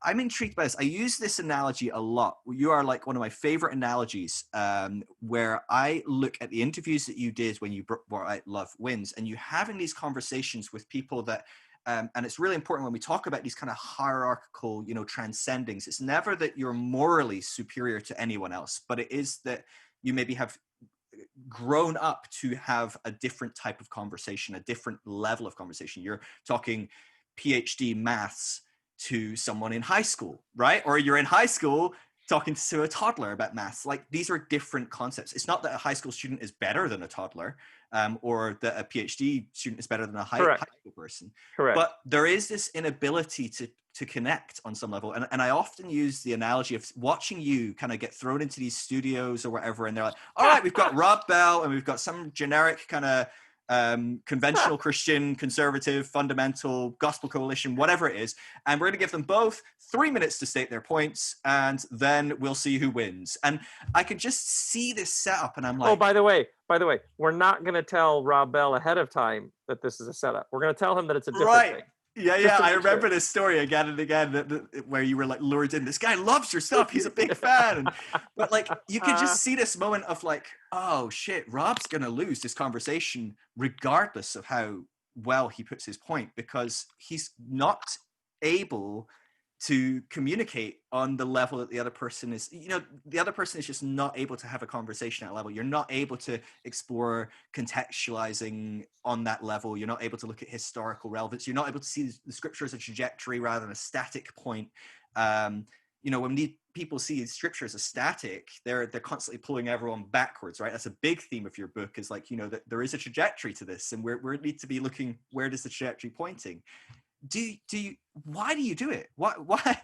I'm intrigued by this. I use this analogy a lot. You are like one of my favorite analogies, where I look at the interviews that you did when you brought out Love Wins, and you having these conversations with people that, and it's really important when we talk about these kind of hierarchical, transcendings. It's never that you're morally superior to anyone else, but it is that you maybe have grown up to have a different type of conversation, a different level of conversation. You're talking PhD maths to someone in high school, right? Or you're in high school talking to a toddler about maths. Like, these are different concepts. It's not that a high school student is better than a toddler, or that a PhD student is better than a high school person. Correct. But there is this inability to connect on some level. And I often use the analogy of watching you kind of get thrown into these studios or whatever, and they're like, all right, we've got Rob Bell and we've got some generic kind of conventional Christian, conservative, fundamental, gospel coalition, whatever it is. And we're going to give them both 3 minutes to state their points, and then we'll see who wins. And I could just see this setup, and I'm like, oh, by the way, we're not going to tell Rob Bell ahead of time that this is a setup. We're going to tell him that it's a different thing. Yeah. I remember this story again and again, where you were like lured in. This guy loves your stuff. He's a big fan. But like, you could just see this moment of like, oh shit, Rob's going to lose this conversation regardless of how well he puts his point, because he's not able to communicate on the level that the other person is. The other person is just not able to have a conversation at a level. You're not able to explore contextualizing on that level. You're not able to look at historical relevance. You're not able to see the scripture as a trajectory rather than a static point. When people see scripture as a static, they're constantly pulling everyone backwards, right? That's a big theme of your book, is like, that there is a trajectory to this, and we need to be looking, where does the trajectory pointing? Why do you do it? Why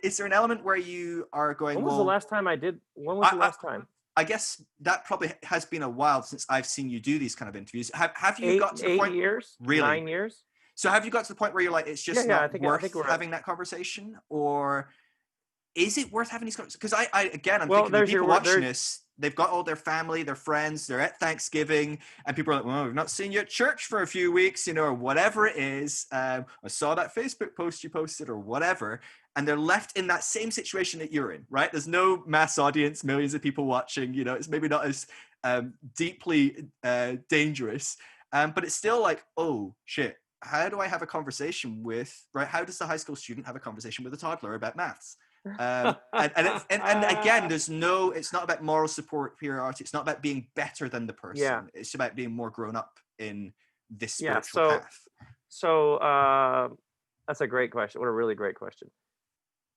is there an element where you are going, when was the last time? I guess that probably has been a while since I've seen you do these kind of interviews. Have you got to the point? 8 years? Really? 9 years? So have you got to the point where you're like, it's just not worth having that conversation? Or is it worth having these conversations? Because I'm thinking the people watching this, they've got all their family, their friends, they're at Thanksgiving, and people are like, well, we've not seen you at church for a few weeks, or whatever it is. I saw that Facebook post you posted or whatever. And they're left in that same situation that you're in, right? There's no mass audience, millions of people watching, it's maybe not as deeply dangerous, but it's still like, oh shit, how do I have a conversation with, right? How does the high school student have a conversation with a toddler about maths? And again, it's not about moral superiority. It's not about being better than the person. Yeah. It's about being more grown up in this spiritual path. So that's a great question. What a really great question.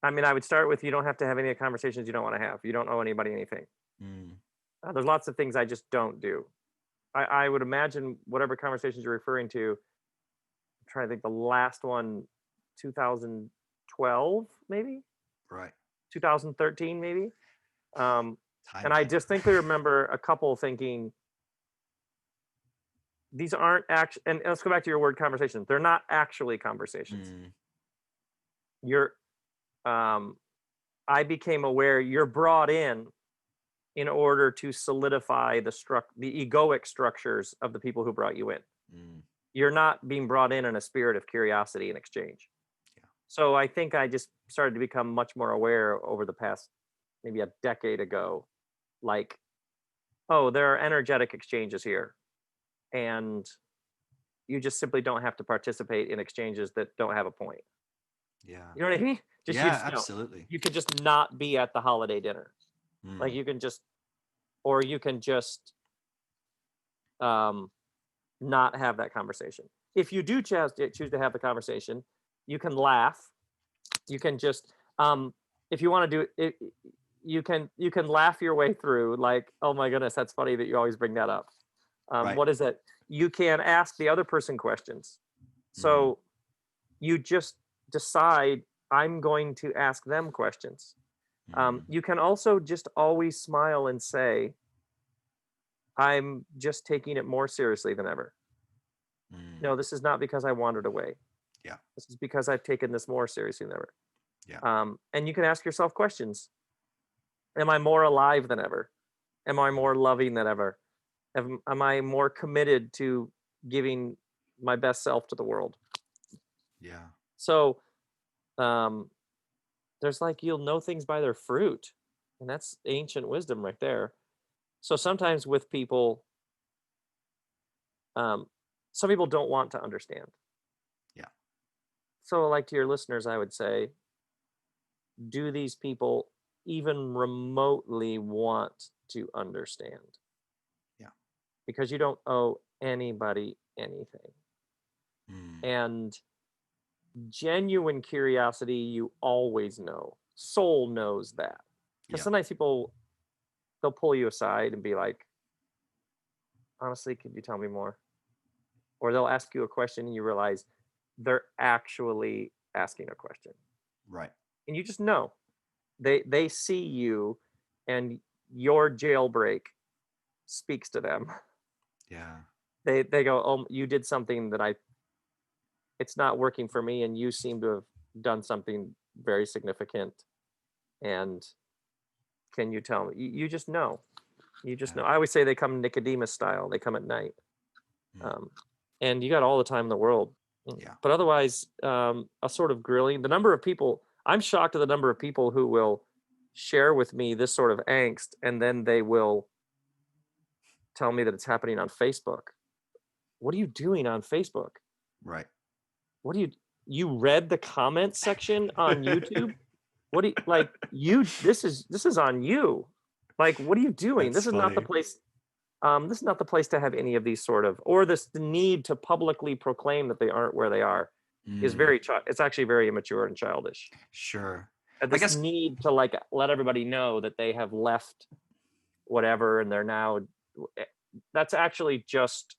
I mean, I would start with, you don't have to have any conversations you don't want to have. You don't owe anybody anything. There's lots of things I just don't do. I would imagine whatever conversations you're referring to, I'm trying to think, the last one, 2012, maybe? Right. 2013, maybe? And I distinctly remember a couple thinking, these aren't actually, and let's go back to your word conversation. They're not actually conversations. I became aware you're brought in order to solidify the egoic structures of the people who brought you in. You're not being brought in a spirit of curiosity and exchange. Yeah. So I think I just started to become much more aware over the past, maybe a decade ago, like, oh, there are energetic exchanges here. And you just simply don't have to participate in exchanges that don't have a point. Yeah. You know what I mean? Absolutely. You could just not be at the holiday dinner. Like you can just not have that conversation. If you do choose to have the conversation, you can laugh. You can just, if you want to do it, you can laugh your way through, like, oh my goodness, that's funny that you always bring that up. Right. What is it? You can ask the other person questions. So you just decide, I'm going to ask them questions. You can also just always smile and say, I'm just taking it more seriously than ever. No, this is not because I wandered away. Yeah. This is because I've taken this more seriously than ever. Yeah. And you can ask yourself questions. Am I more alive than ever? Am I more loving than ever? Am I more committed to giving my best self to the world? Yeah. So there's like, you'll know things by their fruit, and that's ancient wisdom right there. So sometimes with people, um, some people don't want to understand. Yeah. So, like, to your listeners, I would say, do these people even remotely want to understand? Yeah. Because you don't owe anybody anything. Mm. And genuine curiosity, you always know. Soul knows that. Because Yeah. sometimes people, they'll pull you aside and be like, honestly, could you tell me more? Or they'll ask you a question and you realize they're actually asking a question. Right. And you just know. They see you, and your jailbreak speaks to them. Yeah. They go, "Oh, you did something that it's not working for me, and you seem to have done something very significant. And can you tell me?" You just know. You just Yeah. know. I always say they come Nicodemus style. They come at night, Mm. um, and you got all the time in the world. Yeah. But otherwise, a sort of grilling. The number of people, I'm shocked at the number of people who will share with me this sort of angst, and then they will tell me that it's happening on Facebook. What are you doing on Facebook? Right. What do you read the comments section on YouTube? What do you like you this is on you. Like, what are you doing? That's This is not the funny. place. This is not the place to have any of these sort of, or this the need to publicly proclaim that they aren't where they are is Mm. very it's actually very immature and childish. Sure. And I this guess. need to like let everybody know that they have left whatever and they're now eh, that's actually just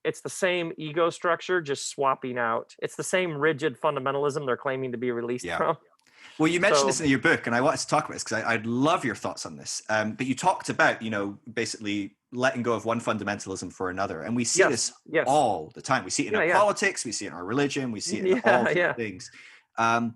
it's the same ego structure, just swapping out. It's the same rigid fundamentalism they're claiming to be released Yeah. from. Well, you mentioned So this in your book, and I wanted to talk about this because I'd love your thoughts on this. But you talked about, basically letting go of one fundamentalism for another. And we see yes, this yes, all the time. We see it in yeah, our yeah, politics, we see it in our religion, we see it in all yeah, the yeah, things. Um,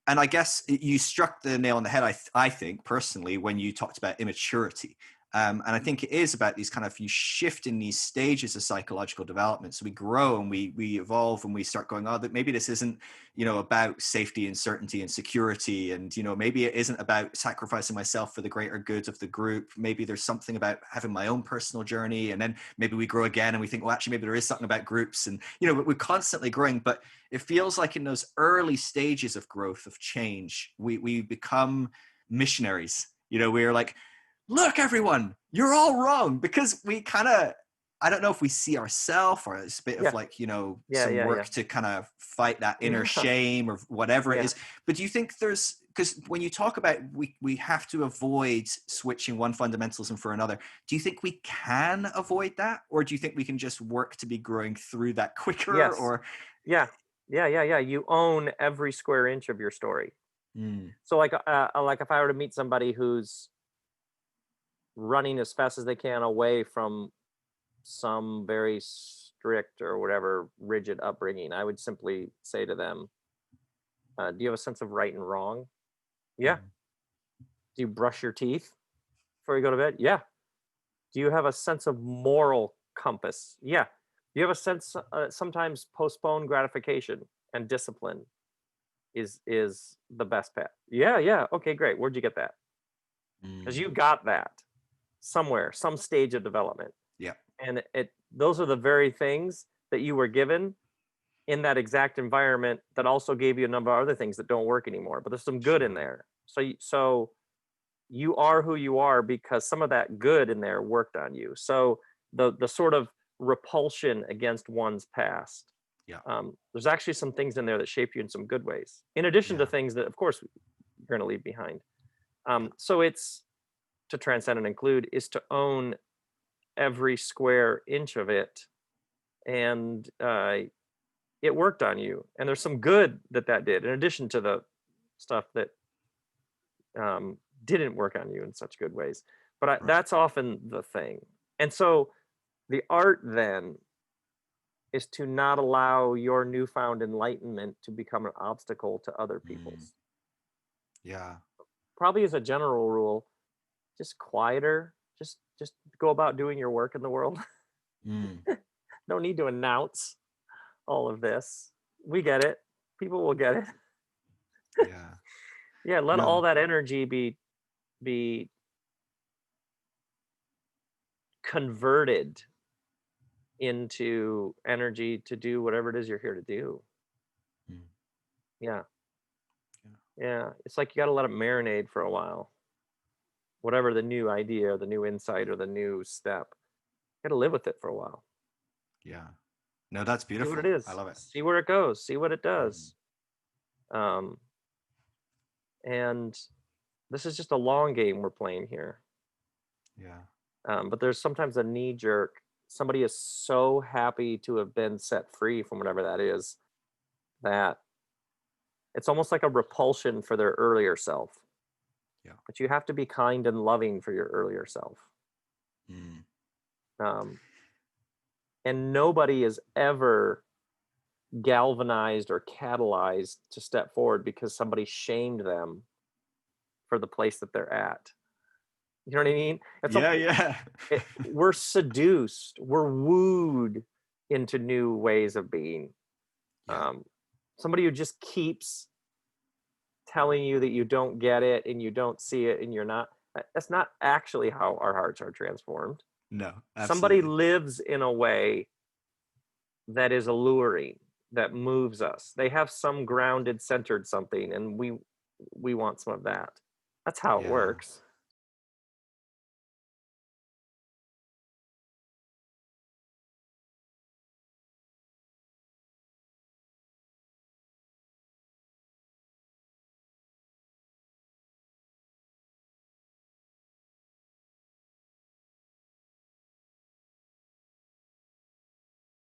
and I guess you struck the nail on the head, I think, personally, when you talked about immaturity. And I think it is about these kind of, you shift in these stages of psychological development. So we grow and we evolve and we start going, oh, that maybe this isn't, about safety and certainty and security. And, maybe it isn't about sacrificing myself for the greater good of the group. Maybe there's something about having my own personal journey. And then maybe we grow again and we think, well, actually, maybe there is something about groups. And, we're constantly growing. But it feels like in those early stages of growth, of change, we become missionaries. We're like, look, everyone, you're all wrong, because we kind of, I don't know if we see ourselves, or it's a bit of yeah, like, yeah, some yeah, work yeah, to kind of fight that inner yeah, shame or whatever it yeah. is. But do you think because when you talk about we have to avoid switching one fundamentalism for another, do you think we can avoid that? Or do you think we can just work to be growing through that quicker? Yes, Or, yeah, yeah, yeah, yeah. You own every square inch of your story. mm, So like if I were to meet somebody who's running as fast as they can away from some very strict or whatever rigid upbringing, I would simply say to them, do you have a sense of right and wrong? Yeah. mm, Do you brush your teeth before you go to bed? Yeah. Do you have a sense of moral compass? Yeah. Do you have a sense, sometimes postponed gratification and discipline is the best path? Yeah, yeah. Okay, great. Where'd you get that? Because mm, you got that somewhere, some stage of development. yeah, And those are the very things that you were given in that exact environment that also gave you a number of other things that don't work anymore, but there's some good in sure, there. So you are who you are because some of that good in there worked on you. So the sort of repulsion against one's past, yeah, there's actually some things in there that shape you in some good ways, in addition to yeah, things that of course you're going to leave behind. yeah, So it's to transcend and include is to own every square inch of it, and it worked on you, and there's some good that did in addition to the stuff that didn't work on you in such good ways. But right, that's often the thing. And so the art then is to not allow your newfound enlightenment to become an obstacle to other mm, people's. yeah, Probably as a general rule, just quieter, just go about doing your work in the world. mm, No need to announce all of this. We get it. People will get it. yeah. Yeah, let Yeah. all that energy be converted into energy to do whatever it is you're here to do. Mm. Yeah. Yeah. Yeah. It's like you got to let it marinate for a while. Whatever the new idea, or the new insight, or the new step, you got to live with it for a while. Yeah. No, that's See what beautiful. it I is. love it. See where it goes. See what it Mhm. does. And this is just a long game we're playing here. Yeah. But there's sometimes a knee jerk. Somebody is so happy to have been set free from whatever that is, that it's almost like a repulsion for their earlier self. Yeah. But you have to be kind and loving for your earlier self. Mm. Um, and nobody is ever galvanized or catalyzed to step forward because somebody shamed them for the place that they're at. You know what I mean? It's Yeah. Yeah. we're seduced, we're wooed into new ways of being. Yeah. Somebody who just keeps telling you that you don't get it and you don't see it and you're not, that's not actually how our hearts are transformed. No, Somebody absolutely. lives in a way that is alluring, that moves us. They have some grounded, centered something, and we want some of that. That's how it Yeah. works.